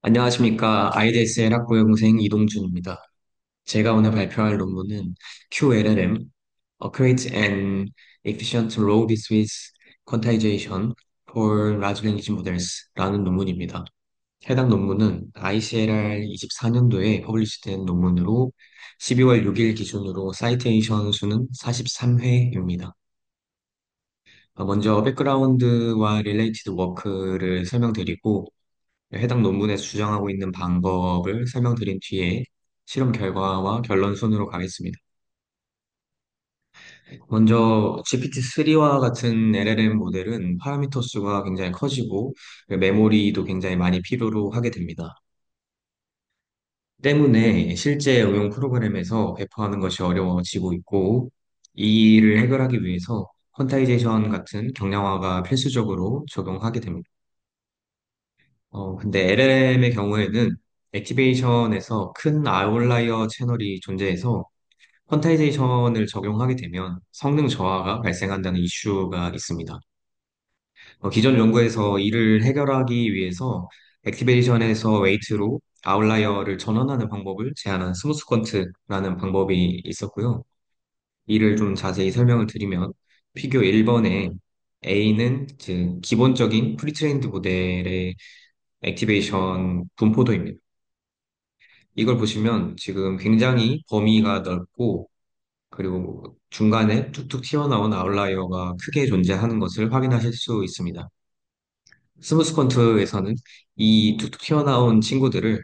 안녕하십니까. IDSL 학부여고생 이동준입니다. 제가 오늘 발표할 논문은 QLLM, Create an Efficient Load with Quantization for Large Language Models 라는 논문입니다. 해당 논문은 ICLR 24년도에 퍼블리시된 논문으로 12월 6일 기준으로 사이테이션 수는 43회입니다. 먼저 백그라운드와 릴레이티드 워크를 설명드리고 해당 논문에서 주장하고 있는 방법을 설명드린 뒤에 실험 결과와 결론 순으로 가겠습니다. 먼저 GPT-3와 같은 LLM 모델은 파라미터 수가 굉장히 커지고 메모리도 굉장히 많이 필요로 하게 됩니다. 때문에 실제 응용 프로그램에서 배포하는 것이 어려워지고 있고 이 일을 해결하기 위해서 퀀타이제이션 같은 경량화가 필수적으로 적용하게 됩니다. 근데 LLM의 경우에는 액티베이션에서 큰 아웃라이어 채널이 존재해서 퀀타이제이션을 적용하게 되면 성능 저하가 발생한다는 이슈가 있습니다. 기존 연구에서 이를 해결하기 위해서 액티베이션에서 웨이트로 아웃라이어를 전환하는 방법을 제안한 스무스 퀀트라는 방법이 있었고요. 이를 좀 자세히 설명을 드리면 피규어 1번에 A는 즉 기본적인 프리트레인드 모델의 액티베이션 분포도입니다. 이걸 보시면 지금 굉장히 범위가 넓고 그리고 중간에 툭툭 튀어나온 아웃라이어가 크게 존재하는 것을 확인하실 수 있습니다. 스무스 퀀트에서는 이 툭툭 튀어나온 친구들을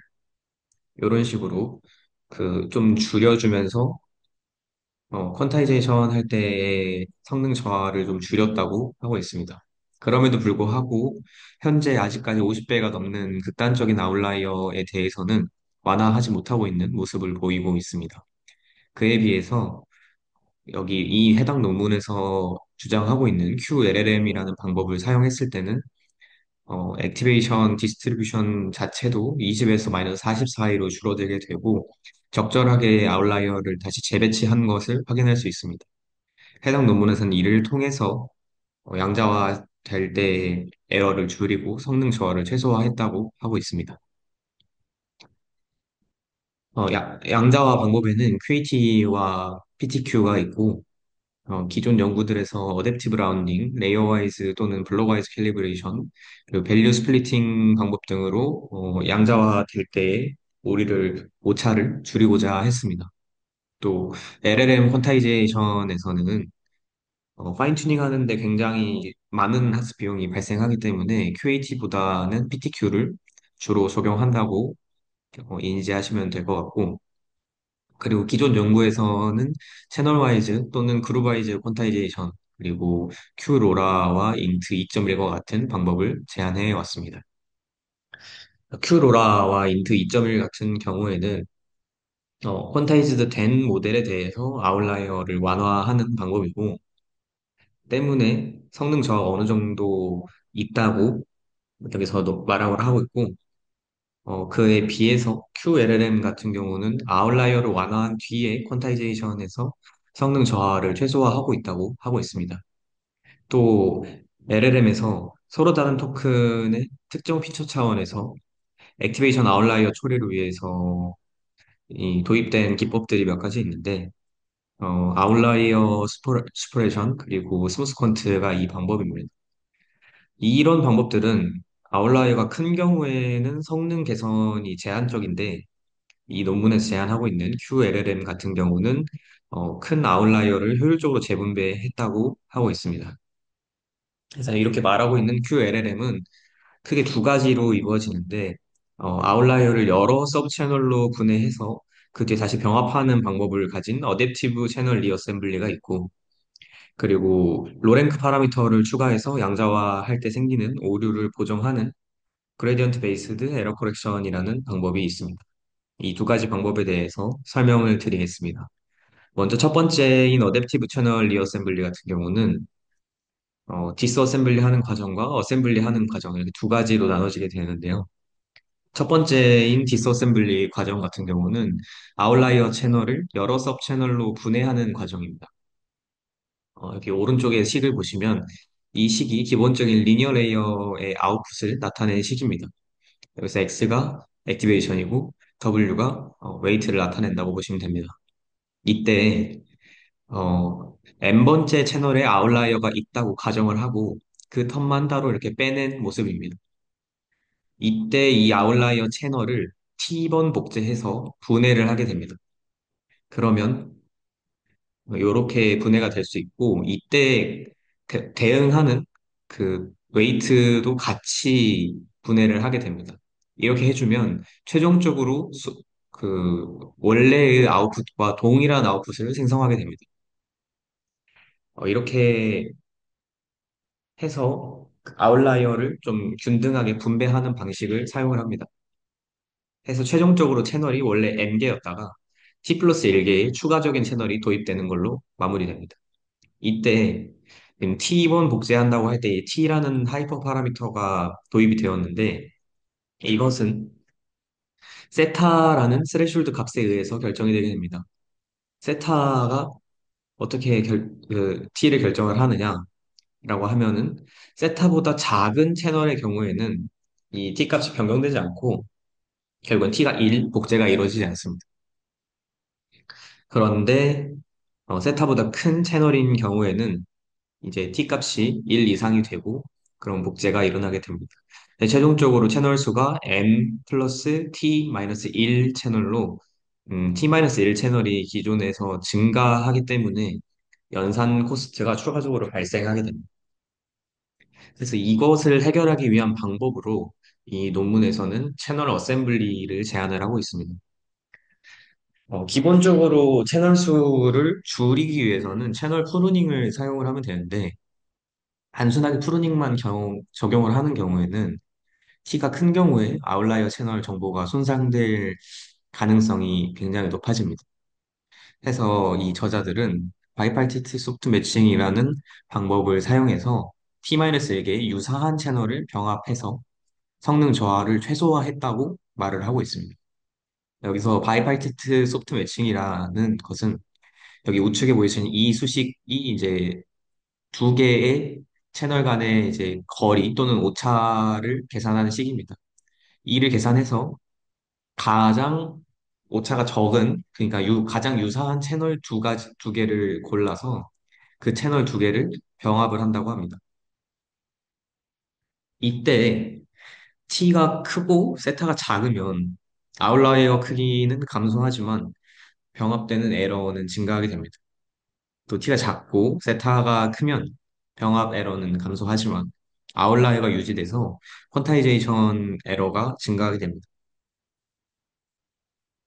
이런 식으로 그 좀 줄여주면서 퀀타이제이션 할 때의 성능 저하를 좀 줄였다고 하고 있습니다. 그럼에도 불구하고 현재 아직까지 50배가 넘는 극단적인 아웃라이어에 대해서는 완화하지 못하고 있는 모습을 보이고 있습니다. 그에 비해서 여기 이 해당 논문에서 주장하고 있는 QLLM이라는 방법을 사용했을 때는 액티베이션 디스트리뷰션 자체도 20에서 마이너스 40 사이로 줄어들게 되고 적절하게 아웃라이어를 다시 재배치한 것을 확인할 수 있습니다. 해당 논문에서는 이를 통해서 양자화 될 때 에러를 줄이고 성능 저하를 최소화했다고 하고 있습니다. 양자화 방법에는 QAT와 PTQ가 있고 기존 연구들에서 어댑티브 라운딩, 레이어 와이즈 또는 블록 와이즈 캘리브레이션, 그리고 밸류 스플리팅 방법 등으로 양자화 될 때의 오차를 줄이고자 했습니다. 또 LLM 퀀타이제이션에서는 파인 튜닝 하는데 굉장히 많은 학습 비용이 발생하기 때문에 QAT보다는 PTQ를 주로 적용한다고 인지하시면 될 것 같고, 그리고 기존 연구에서는 채널 와이즈 또는 그룹 와이즈 퀀타이제이션, 그리고 큐로라와 인트 2.1과 같은 방법을 제안해 왔습니다. 큐로라와 인트 2.1 같은 경우에는 퀀타이즈드 된 모델에 대해서 아웃라이어를 완화하는 방법이고, 때문에 성능 저하가 어느 정도 있다고 여기서 말하고 하고 있고, 그에 비해서 QLLM 같은 경우는 아웃라이어를 완화한 뒤에 퀀타이제이션에서 성능 저하를 최소화하고 있다고 하고 있습니다. 또 LLM에서 서로 다른 토큰의 특정 피처 차원에서 액티베이션 아웃라이어 처리를 위해서 이 도입된 기법들이 몇 가지 있는데 아웃라이어 스프레션 그리고 스무스 퀀트가 이 방법입니다. 이런 방법들은 아웃라이어가 큰 경우에는 성능 개선이 제한적인데 이 논문에서 제안하고 있는 QLLM 같은 경우는 큰 아웃라이어를 효율적으로 재분배했다고 하고 있습니다. 그래서 이렇게 말하고 있는 QLLM은 크게 두 가지로 이루어지는데 아웃라이어를 여러 서브 채널로 분해해서 그 뒤에 다시 병합하는 방법을 가진 어댑티브 채널 리어셈블리가 있고 그리고 로랭크 파라미터를 추가해서 양자화할 때 생기는 오류를 보정하는 그레디언트 베이스드 에러 커렉션이라는 방법이 있습니다. 이 두 가지 방법에 대해서 설명을 드리겠습니다. 먼저 첫 번째인 어댑티브 채널 리어셈블리 같은 경우는 디스어셈블리 하는 과정과 어셈블리 하는 과정 이렇게 두 가지로 나눠지게 되는데요. 첫 번째인 디스어셈블리 과정 같은 경우는 아웃라이어 채널을 여러 섭 채널로 분해하는 과정입니다. 여기 오른쪽에 식을 보시면 이 식이 기본적인 리니어 레이어의 아웃풋을 나타내는 식입니다. 여기서 X가 액티베이션이고 W가 웨이트를 나타낸다고 보시면 됩니다. 이때 n번째 채널에 아웃라이어가 있다고 가정을 하고 그 텀만 따로 이렇게 빼낸 모습입니다. 이때 이 아웃라이어 채널을 t번 복제해서 분해를 하게 됩니다. 그러면 이렇게 분해가 될 수 있고 이때 대응하는 그 웨이트도 같이 분해를 하게 됩니다. 이렇게 해주면 최종적으로 그 원래의 아웃풋과 동일한 아웃풋을 생성하게 됩니다. 이렇게 해서 그 아웃라이어를 좀 균등하게 분배하는 방식을 사용을 합니다. 해서 최종적으로 채널이 원래 n개였다가 t 플러스 1개의 추가적인 채널이 도입되는 걸로 마무리됩니다. 이때 T1 복제한다고 할 때 T라는 하이퍼 파라미터가 도입이 되었는데 이것은 세타라는 스레숄드 값에 의해서 결정이 되게 됩니다. 세타가 어떻게 T를 결정을 하느냐라고 하면은 세타보다 작은 채널의 경우에는 이 T 값이 변경되지 않고 결국은 T가 1 복제가 이루어지지 않습니다. 그런데 세타보다 큰 채널인 경우에는 이제 t값이 1 이상이 되고 그런 복제가 일어나게 됩니다. 네, 최종적으로 채널 수가 n 플러스 t-1 채널로 t-1 채널이 기존에서 증가하기 때문에 연산 코스트가 추가적으로 발생하게 됩니다. 그래서 이것을 해결하기 위한 방법으로 이 논문에서는 채널 어셈블리를 제안을 하고 있습니다. 기본적으로 채널 수를 줄이기 위해서는 채널 프루닝을 사용을 하면 되는데 단순하게 프루닝만 적용을 하는 경우에는 키가 큰 경우에 아웃라이어 채널 정보가 손상될 가능성이 굉장히 높아집니다. 해서 이 저자들은 바이팔티트 소프트 매칭이라는 방법을 사용해서 T-1개의 유사한 채널을 병합해서 성능 저하를 최소화했다고 말을 하고 있습니다. 여기서 바이팔티트 소프트 매칭이라는 것은 여기 우측에 보이시는 이 수식이 이제 두 개의 채널 간의 이제 거리 또는 오차를 계산하는 식입니다. 이를 계산해서 가장 오차가 적은, 그러니까 가장 유사한 채널 두 개를 골라서 그 채널 두 개를 병합을 한다고 합니다. 이때 T가 크고 세타가 작으면 아웃라이어 크기는 감소하지만 병합되는 에러는 증가하게 됩니다. 또 t가 작고 세타가 크면 병합 에러는 감소하지만 아웃라이어가 유지돼서 퀀타이제이션 에러가 증가하게 됩니다.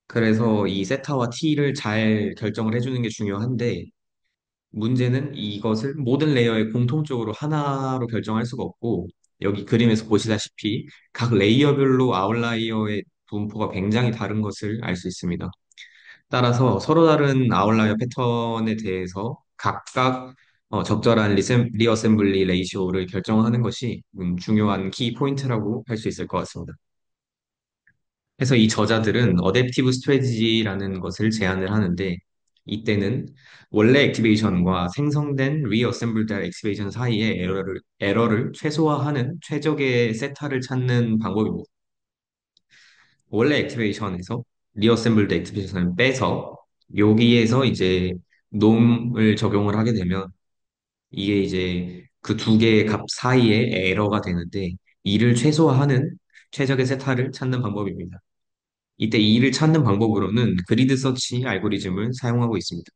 그래서 이 세타와 t를 잘 결정을 해주는 게 중요한데 문제는 이것을 모든 레이어에 공통적으로 하나로 결정할 수가 없고 여기 그림에서 보시다시피 각 레이어별로 아웃라이어의 분포가 굉장히 다른 것을 알 수 있습니다. 따라서 서로 다른 아웃라이어 패턴에 대해서 각각 적절한 리어셈블리 레이시오를 결정하는 것이 중요한 키 포인트라고 할 수 있을 것 같습니다. 그래서 이 저자들은 어댑티브 스트래티지라는 것을 제안을 하는데 이때는 원래 액티베이션과 생성된 리어셈블드 액티베이션 사이의 에러를 최소화하는 최적의 세타를 찾는 방법입니다. 원래 액티베이션에서 리어셈블드 액티베이션을 빼서 여기에서 이제 놈을 적용을 하게 되면 이게 이제 그 두 개의 값 사이의 에러가 되는데 이를 최소화하는 최적의 세타를 찾는 방법입니다. 이때 이를 찾는 방법으로는 그리드 서치 알고리즘을 사용하고 있습니다.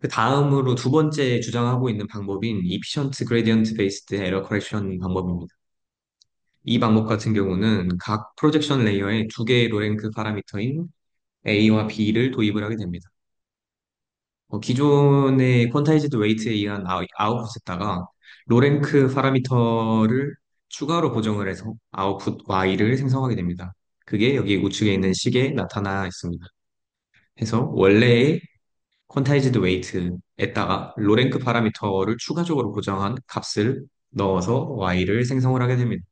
그 다음으로 두 번째 주장하고 있는 방법인 Efficient Gradient Based Error Correction 방법입니다. 이 방법 같은 경우는 각 프로젝션 레이어에 두 개의 로랭크 파라미터인 A와 B를 도입을 하게 됩니다. 기존의 퀀타이즈드 웨이트에 의한 아웃풋에다가 로랭크 파라미터를 추가로 보정을 해서 아웃풋 Y를 생성하게 됩니다. 그게 여기 우측에 있는 식에 나타나 있습니다. 해서 원래의 퀀타이즈드 웨이트에다가 로랭크 파라미터를 추가적으로 보정한 값을 넣어서 Y를 생성을 하게 됩니다.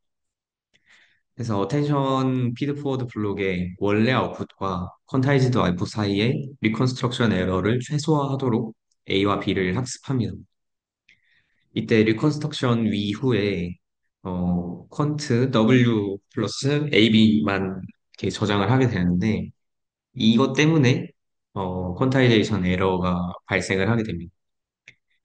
그래서 어텐션 피드포워드 블록의 원래 아웃풋과 퀀타이즈드 아웃풋 사이의 리컨스트럭션 에러를 최소화하도록 A와 B를 학습합니다. 이때 리컨스트럭션 이후에 퀀트 W 플러스 AB만 이렇게 저장을 하게 되는데, 이것 때문에 퀀타이제이션 에러가 발생을 하게 됩니다.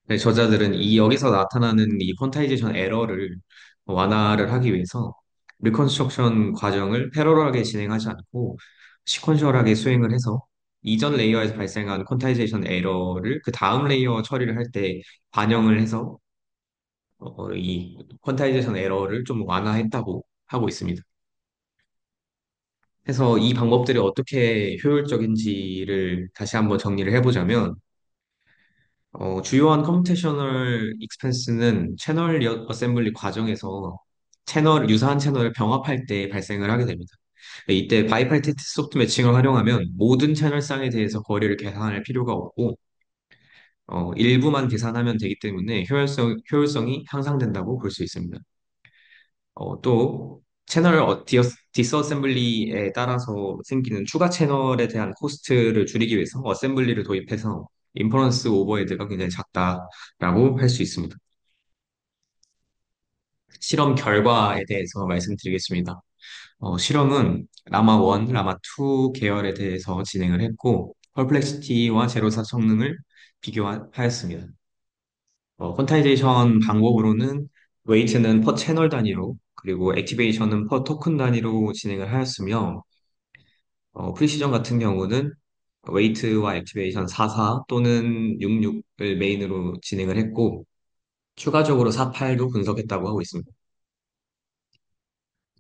네, 저자들은 이 여기서 나타나는 이 퀀타이제이션 에러를 완화를 하기 위해서 리컨스트럭션 과정을 패러럴하게 진행하지 않고 시퀀셜하게 수행을 해서 이전 레이어에서 발생한 퀀타이제이션 에러를 그 다음 레이어 처리를 할 때 반영을 해서 이 퀀타이제이션 에러를 좀 완화했다고 하고 있습니다. 그래서 이 방법들이 어떻게 효율적인지를 다시 한번 정리를 해보자면 주요한 컴퓨테이셔널 익스펜스는 채널 어셈블리 과정에서 유사한 채널을 병합할 때 발생을 하게 됩니다. 이때 바이팔테트 소프트 매칭을 활용하면 모든 채널쌍에 대해서 거리를 계산할 필요가 없고, 일부만 계산하면 되기 때문에 효율성이 향상된다고 볼 수 있습니다. 또, 디스어셈블리에 따라서 생기는 추가 채널에 대한 코스트를 줄이기 위해서 어셈블리를 도입해서 인퍼런스 오버헤드가 굉장히 작다라고 할 수 있습니다. 실험 결과에 대해서 말씀드리겠습니다. 실험은 라마 1, 라마 2 계열에 대해서 진행을 했고, 펄플렉시티와 제로사 성능을 비교하였습니다. 퀀타이제이션 방법으로는 웨이트는 퍼 채널 단위로, 그리고 액티베이션은 퍼 토큰 단위로 진행을 하였으며, 프리시전 같은 경우는 웨이트와 액티베이션 44 또는 66을 메인으로 진행을 했고, 추가적으로 48도 분석했다고 하고 있습니다.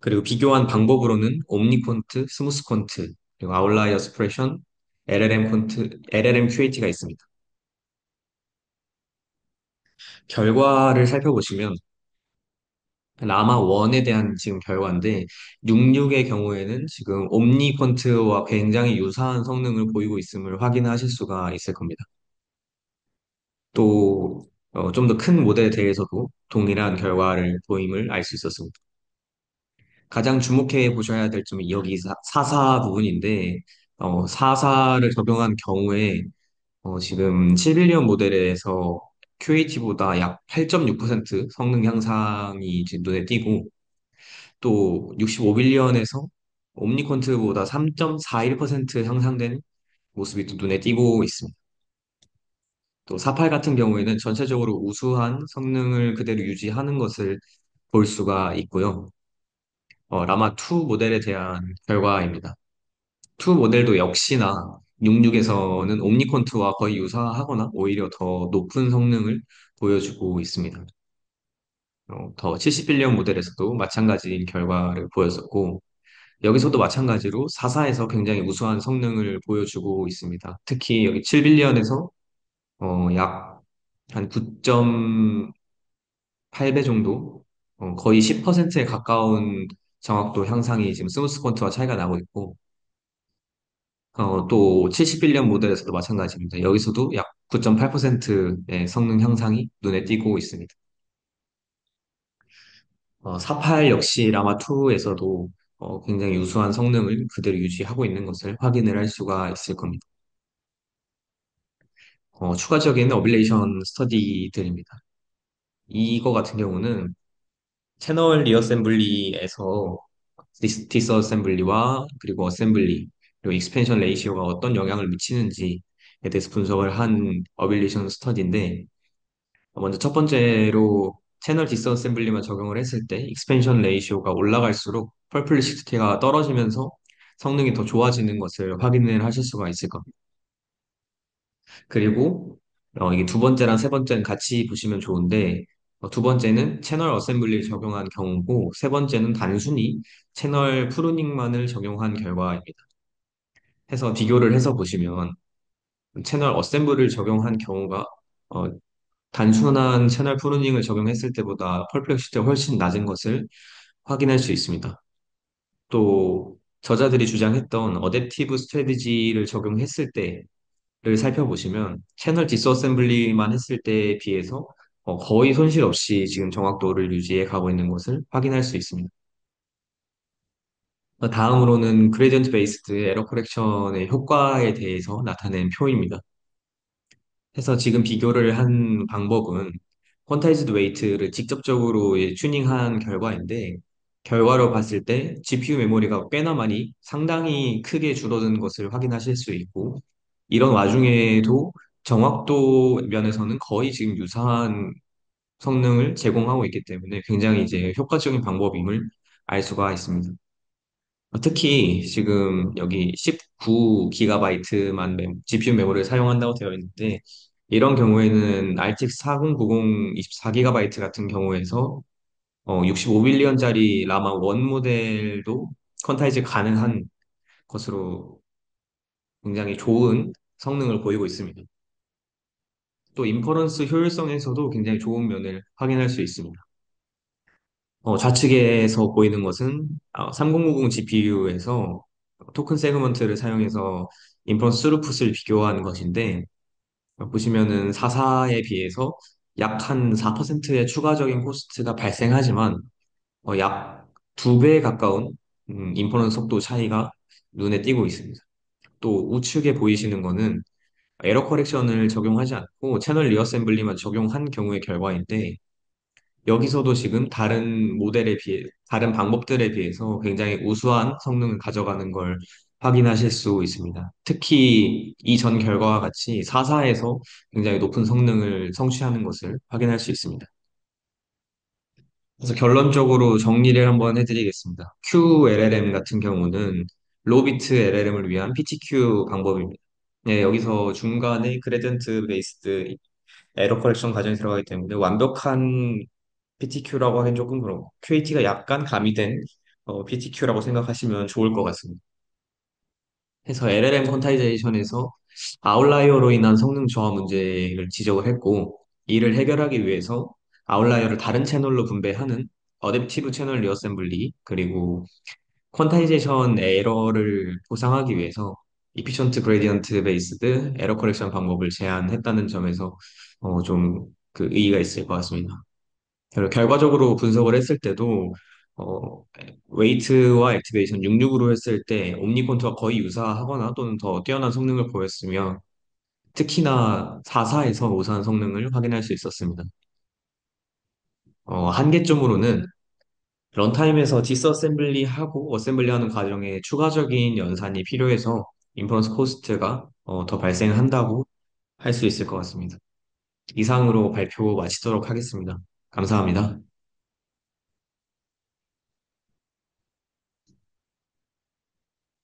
그리고 비교한 방법으로는 옴니콘트, 스무스콘트, 그리고 아웃라이어 스프레션, LLM 콘트, LLM QAT가 있습니다. 결과를 살펴보시면 라마 1에 대한 지금 결과인데 66의 경우에는 지금 옴니콘트와 굉장히 유사한 성능을 보이고 있음을 확인하실 수가 있을 겁니다. 또 좀 더 큰 모델에 대해서도 동일한 결과를 보임을 알 수 있었습니다. 가장 주목해 보셔야 될 점이 여기 사사 부분인데, 사사를 적용한 경우에 지금 7빌리언 모델에서 QAT보다 약 8.6% 성능 향상이 이제 눈에 띄고, 또 65빌리언에서 옴니콘트보다 3.41% 향상되는 모습이 또 눈에 띄고 있습니다. 또 48 같은 경우에는 전체적으로 우수한 성능을 그대로 유지하는 것을 볼 수가 있고요. 라마 2 모델에 대한 결과입니다. 2 모델도 역시나 66에서는 옴니콘트와 거의 유사하거나 오히려 더 높은 성능을 보여주고 있습니다. 더 70빌리언 모델에서도 마찬가지인 결과를 보였었고, 여기서도 마찬가지로 4사에서 굉장히 우수한 성능을 보여주고 있습니다. 특히 여기 7빌리언에서 약 한 9.8배 정도, 거의 10%에 가까운 정확도 향상이 지금 스무스 폰트와 차이가 나고 있고, 또 70빌리언 모델에서도 마찬가지입니다. 여기서도 약 9.8%의 성능 향상이 눈에 띄고 있습니다. 48 역시 라마2에서도 굉장히 우수한 성능을 그대로 유지하고 있는 것을 확인을 할 수가 있을 겁니다. 추가적인 어빌레이션 스터디들입니다. 이거 같은 경우는 채널 리어셈블리에서 디스어셈블리와 그리고 어셈블리 그리고 익스펜션 레이시오가 어떤 영향을 미치는지에 대해서 분석을 한 어빌레이션 스터디인데, 먼저 첫 번째로 채널 디스어셈블리만 적용을 했을 때 익스펜션 레이시오가 올라갈수록 펄플리시티가 떨어지면서 성능이 더 좋아지는 것을 확인을 하실 수가 있을 겁니다. 그리고 이게 두 번째랑 세 번째는 같이 보시면 좋은데, 두 번째는 채널 어셈블리를 적용한 경우고 세 번째는 단순히 채널 프루닝만을 적용한 결과입니다. 해서 비교를 해서 보시면 채널 어셈블리를 적용한 경우가 어, 단순한 채널 프루닝을 적용했을 때보다 펄플렉시티가 훨씬 낮은 것을 확인할 수 있습니다. 또 저자들이 주장했던 어댑티브 스트래티지를 적용했을 때를 살펴보시면 채널 디스어셈블리만 했을 때에 비해서 거의 손실 없이 지금 정확도를 유지해 가고 있는 것을 확인할 수 있습니다. 다음으로는 그레디언트 베이스드 에러 커렉션의 효과에 대해서 나타낸 표입니다. 해서 지금 비교를 한 방법은 퀀타이즈드 웨이트를 직접적으로 튜닝한 결과인데, 결과로 봤을 때 GPU 메모리가 꽤나 많이 상당히 크게 줄어든 것을 확인하실 수 있고, 이런 와중에도 정확도 면에서는 거의 지금 유사한 성능을 제공하고 있기 때문에 굉장히 이제 효과적인 방법임을 알 수가 있습니다. 특히 지금 여기 19GB만 GPU 메모리를 사용한다고 되어 있는데, 이런 경우에는 RTX 4090 24GB 같은 경우에서 65빌리언짜리 라마 원 모델도 퀀타이즈 가능한 것으로 굉장히 좋은 성능을 보이고 있습니다. 또 인퍼런스 효율성에서도 굉장히 좋은 면을 확인할 수 있습니다. 좌측에서 보이는 것은 3090 GPU에서 토큰 세그먼트를 사용해서 인퍼런스 스루풋을 비교한 것인데, 보시면은 44에 비해서 약 한 4%의 추가적인 코스트가 발생하지만 약 2배에 가까운 인퍼런스 속도 차이가 눈에 띄고 있습니다. 또 우측에 보이시는 거는 에러 커렉션을 적용하지 않고 채널 리어셈블리만 적용한 경우의 결과인데, 여기서도 지금 다른 모델에 비해, 다른 방법들에 비해서 굉장히 우수한 성능을 가져가는 걸 확인하실 수 있습니다. 특히 이전 결과와 같이 4사에서 굉장히 높은 성능을 성취하는 것을 확인할 수 있습니다. 그래서 결론적으로 정리를 한번 해드리겠습니다. QLLM 같은 경우는 로비트 LLM을 위한 PTQ 방법입니다. 네, 여기서 중간에 그레디언트 베이스드 에러 커렉션 과정이 들어가기 때문에 완벽한 PTQ라고 하긴 조금 그렇고 QAT가 약간 가미된 PTQ라고 생각하시면 좋을 것 같습니다. 해서 LLM 퀀타이제이션에서 아웃라이어로 인한 성능 저하 문제를 지적을 했고, 이를 해결하기 위해서 아웃라이어를 다른 채널로 분배하는 어댑티브 채널 리어셈블리, 그리고 퀀타이제이션 에러를 보상하기 위해서 이피션트 그레디언트 베이스드 에러 커렉션 방법을 제안했다는 점에서 좀 그 의의가 있을 것 같습니다. 그리고 결과적으로 분석을 했을 때도 어, 웨이트와 액티베이션 66으로 했을 때 옴니콘트와 거의 유사하거나 또는 더 뛰어난 성능을 보였으며, 특히나 4사에서 우수한 성능을 확인할 수 있었습니다. 한계점으로는 런타임에서 디스어셈블리 하고 어셈블리 하는 과정에 추가적인 연산이 필요해서 인퍼런스 코스트가 더 발생한다고 할 수 있을 것 같습니다. 이상으로 발표 마치도록 하겠습니다. 감사합니다.